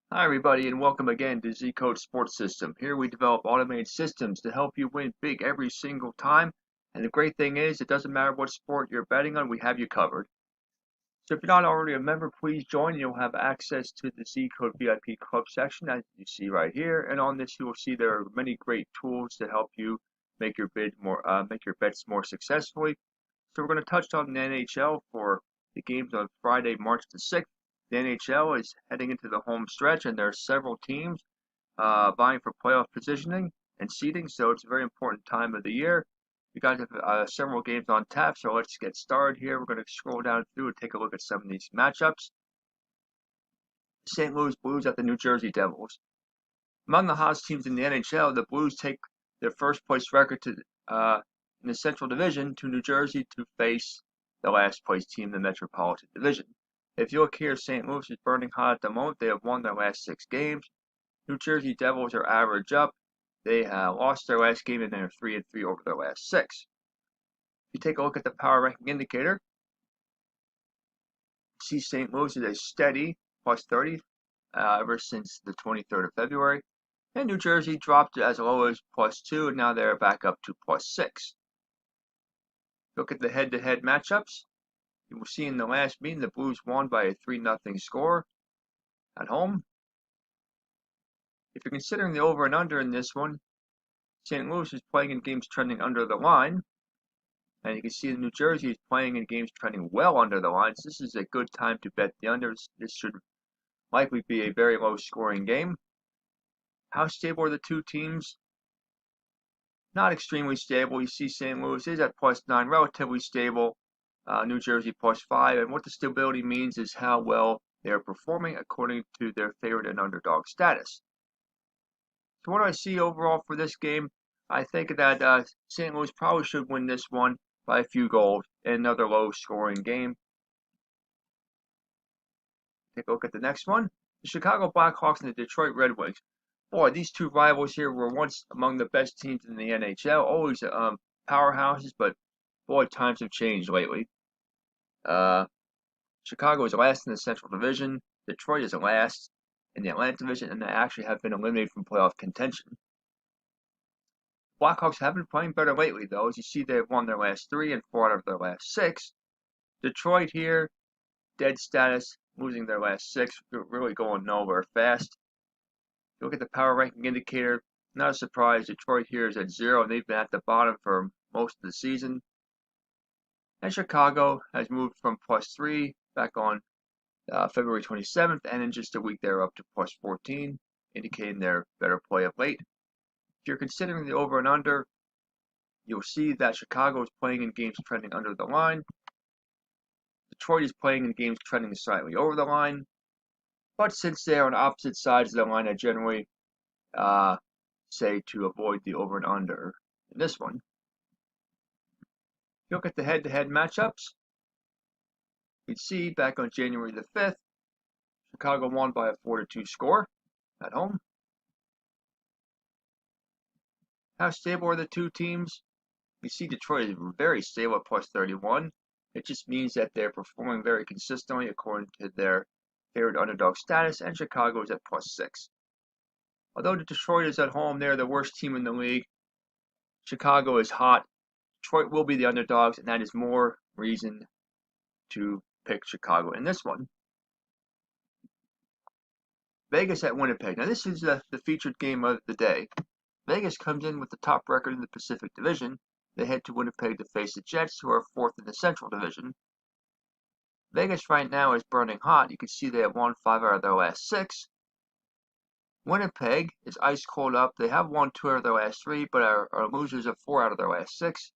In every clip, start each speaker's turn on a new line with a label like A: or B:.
A: Hi everybody and welcome again to Zcode Sports System. Here we develop automated systems to help you win big every single time. And the great thing is it doesn't matter what sport you're betting on, we have you covered. So if you're not already a member, please join. You'll have access to the Zcode VIP Club section as you see right here. And on this you will see there are many great tools to help you make your bets more successfully. So we're going to touch on the NHL for the games on Friday, March the 6th. The NHL is heading into the home stretch, and there are several teams vying for playoff positioning and seeding, so it's a very important time of the year. We got several games on tap, so let's get started here. We're going to scroll down through and take a look at some of these matchups. St. Louis Blues at the New Jersey Devils. Among the hottest teams in the NHL, the Blues take their first place record in the Central Division to New Jersey to face the last place team in the Metropolitan Division. If you look here, St. Louis is burning hot at the moment. They have won their last 6 games. New Jersey Devils are average up. They have lost their last game and they're 3-3 over their last 6. If you take a look at the power ranking indicator, see St. Louis is a steady plus 30 ever since the 23rd of February. And New Jersey dropped as low as plus 2, and now they're back up to plus 6. Look at the head-to-head matchups. You will see in the last meeting the Blues won by a 3-0 score at home. If you're considering the over and under in this one, St. Louis is playing in games trending under the line. And you can see that New Jersey is playing in games trending well under the line. So this is a good time to bet the unders. This should likely be a very low scoring game. How stable are the two teams? Not extremely stable. You see St. Louis is at plus 9, relatively stable. New Jersey plus 5. And what the stability means is how well they are performing according to their favorite and underdog status. So what do I see overall for this game? I think that St. Louis probably should win this one by a few goals in another low scoring game. Take a look at the next one. The Chicago Blackhawks and the Detroit Red Wings. Boy, these two rivals here were once among the best teams in the NHL. Always powerhouses, but boy, times have changed lately. Chicago is last in the Central Division. Detroit is last in the Atlantic Division, and they actually have been eliminated from playoff contention. Blackhawks have been playing better lately, though. As you see, they've won their last 3 and 4 out of their last 6. Detroit here, dead status, losing their last 6, really going nowhere fast. If you look at the power ranking indicator, not a surprise, Detroit here is at 0, and they've been at the bottom for most of the season. And Chicago has moved from plus 3 back on February 27th, and in just a week they're up to plus 14, indicating their better play of late. If you're considering the over and under, you'll see that Chicago is playing in games trending under the line. Detroit is playing in games trending slightly over the line. But since they are on opposite sides of the line, I generally say to avoid the over and under in this one. If you look at the head-to-head matchups, you can see back on January the 5th, Chicago won by a 4-2 score at home. How stable are the two teams? You see Detroit is very stable at plus 31. It just means that they're performing very consistently according to their favorite underdog status, and Chicago is at plus 6. Although Detroit is at home, they're the worst team in the league. Chicago is hot. Detroit will be the underdogs, and that is more reason to pick Chicago in this one. Vegas at Winnipeg. Now this is the featured game of the day. Vegas comes in with the top record in the Pacific Division. They head to Winnipeg to face the Jets, who are 4th in the Central Division. Vegas right now is burning hot. You can see they have won 5 out of their last 6. Winnipeg is ice cold up. They have won 2 out of their last 3, but are losers of 4 out of their last 6.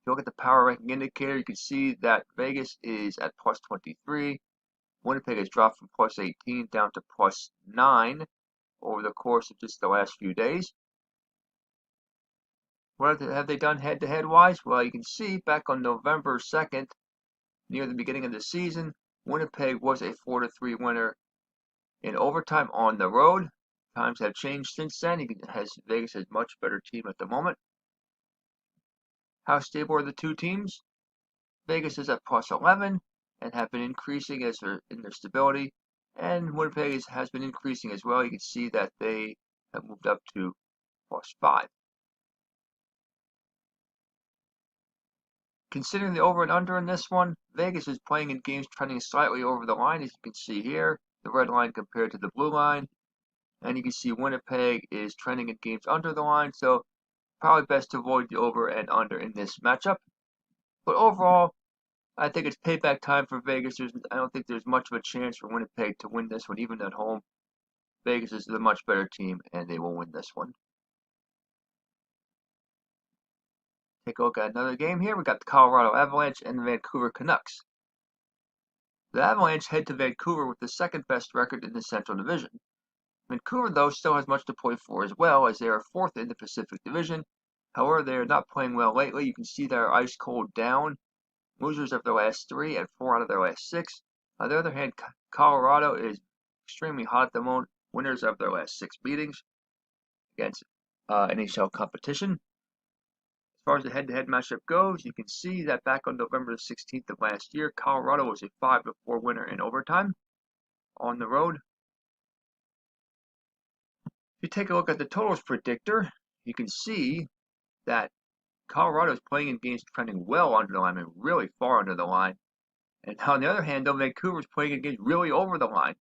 A: If you look at the power ranking indicator, you can see that Vegas is at plus 23. Winnipeg has dropped from plus 18 down to plus 9 over the course of just the last few days. What have they done head-to-head wise? Well, you can see back on November 2nd, near the beginning of the season, Winnipeg was a 4-3 winner in overtime on the road. Times have changed since then. Vegas has a much better team at the moment. How stable are the two teams? Vegas is at plus 11 and have been increasing in their stability, And Winnipeg has been increasing as well. You can see that they have moved up to +5. Considering the over and under in this one, Vegas is playing in games trending slightly over the line, as you can see here, the red line compared to the blue line. And you can see Winnipeg is trending in games under the line, so probably best to avoid the over and under in this matchup. But overall, I think it's payback time for Vegas. I don't think there's much of a chance for Winnipeg to win this one, even at home. Vegas is the much better team, and they will win this one. Take a look at another game here. We got the Colorado Avalanche and the Vancouver Canucks. The Avalanche head to Vancouver with the second best record in the Central Division. Vancouver, though, still has much to play for as well, as they are fourth in the Pacific Division. However, they are not playing well lately. You can see they are ice cold down, losers of their last 3 and 4 out of their last 6. On the other hand, Colorado is extremely hot at the moment, winners of their last 6 meetings against NHL competition. As far as the head-to-head matchup goes, you can see that back on November 16th of last year, Colorado was a 5-4 winner in overtime on the road. If you take a look at the totals predictor, you can see that Colorado is playing in games trending well under the line, and really far under the line. And on the other hand, though, Vancouver is playing in games really over the line.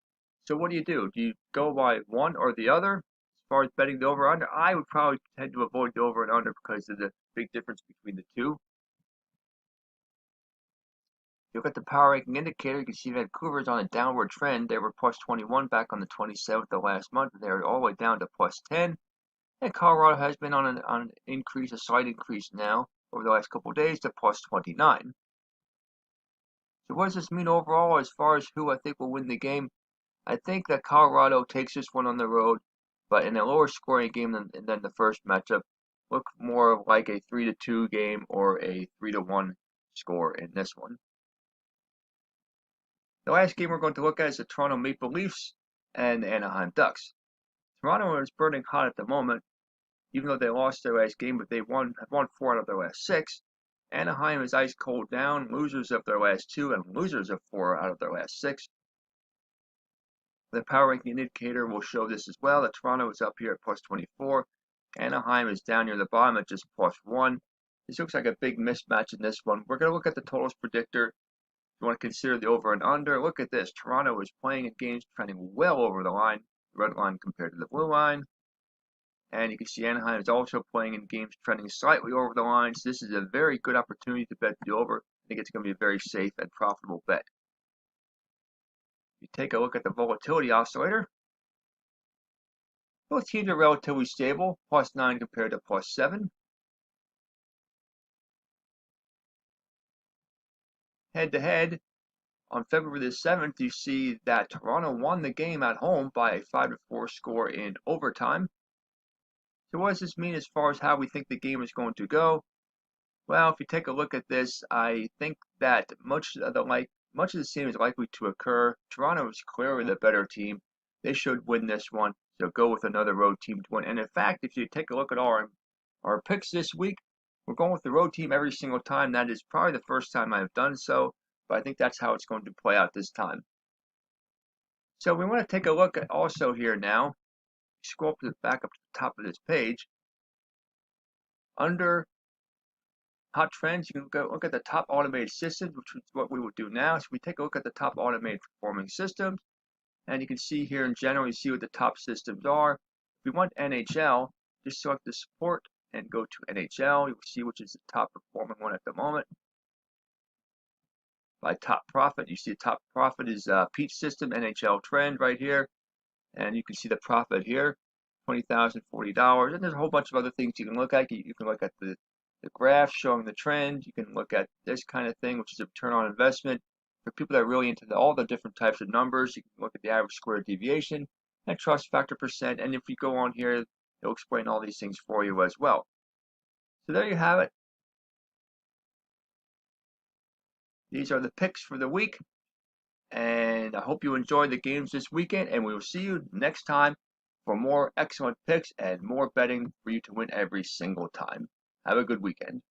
A: So what do? Do you go by one or the other? As far as betting the over under, I would probably tend to avoid the over and under because of the big difference between the two. If you look at the power ranking indicator, you can see Vancouver is on a downward trend. They were +21 back on the 27th of last month, and they're all the way down to +10. And Colorado has been on an increase, a slight increase now over the last couple of days to +29. So what does this mean overall as far as who I think will win the game? I think that Colorado takes this one on the road, but in a lower scoring game than the first matchup. Look more like a 3-2 game or a 3-1 score in this one. The last game we're going to look at is the Toronto Maple Leafs and the Anaheim Ducks. Toronto is burning hot at the moment, even though they lost their last game, but have won 4 out of their last 6. Anaheim is ice cold down, losers of their last 2 and losers of 4 out of their last 6. The power ranking indicator will show this as well. That Toronto is up here at +24. Anaheim is down near the bottom at just +1. This looks like a big mismatch in this one. We're going to look at the totals predictor. If you want to consider the over and under, look at this. Toronto is playing in games trending well over the line, the red line compared to the blue line. And you can see Anaheim is also playing in games trending slightly over the line. So this is a very good opportunity to bet the over. I think it's going to be a very safe and profitable bet. If you take a look at the volatility oscillator, both teams are relatively stable, +9 compared to +7. Head-to-head, on February the 7th, you see that Toronto won the game at home by a 5-4 score in overtime. So what does this mean as far as how we think the game is going to go? Well, if you take a look at this, I think that much of the same is likely to occur. Toronto is clearly the better team. They should win this one. So go with another road team to win. And in fact, if you take a look at our picks this week, we're going with the road team every single time. That is probably the first time I've done so, but I think that's how it's going to play out this time. So we want to take a look at also here now. Scroll up to the back up to the top of this page. Under hot trends, you can go look at the top automated systems, which is what we will do now. So we take a look at the top automated performing systems, and you can see here in general, you see what the top systems are. If we want NHL, just select the support and go to NHL. You'll see which is the top performing one at the moment. By top profit, you see the top profit is Peach System NHL Trend right here. And you can see the profit here, $20,040. And there's a whole bunch of other things you can look at. You can look at the graph showing the trend. You can look at this kind of thing, which is a return on investment. For people that are really into all the different types of numbers, you can look at the average square deviation and trust factor percent. And if you go on here, it'll explain all these things for you as well. So there you have it. These are the picks for the week. And I hope you enjoyed the games this weekend, and we will see you next time for more excellent picks and more betting for you to win every single time. Have a good weekend.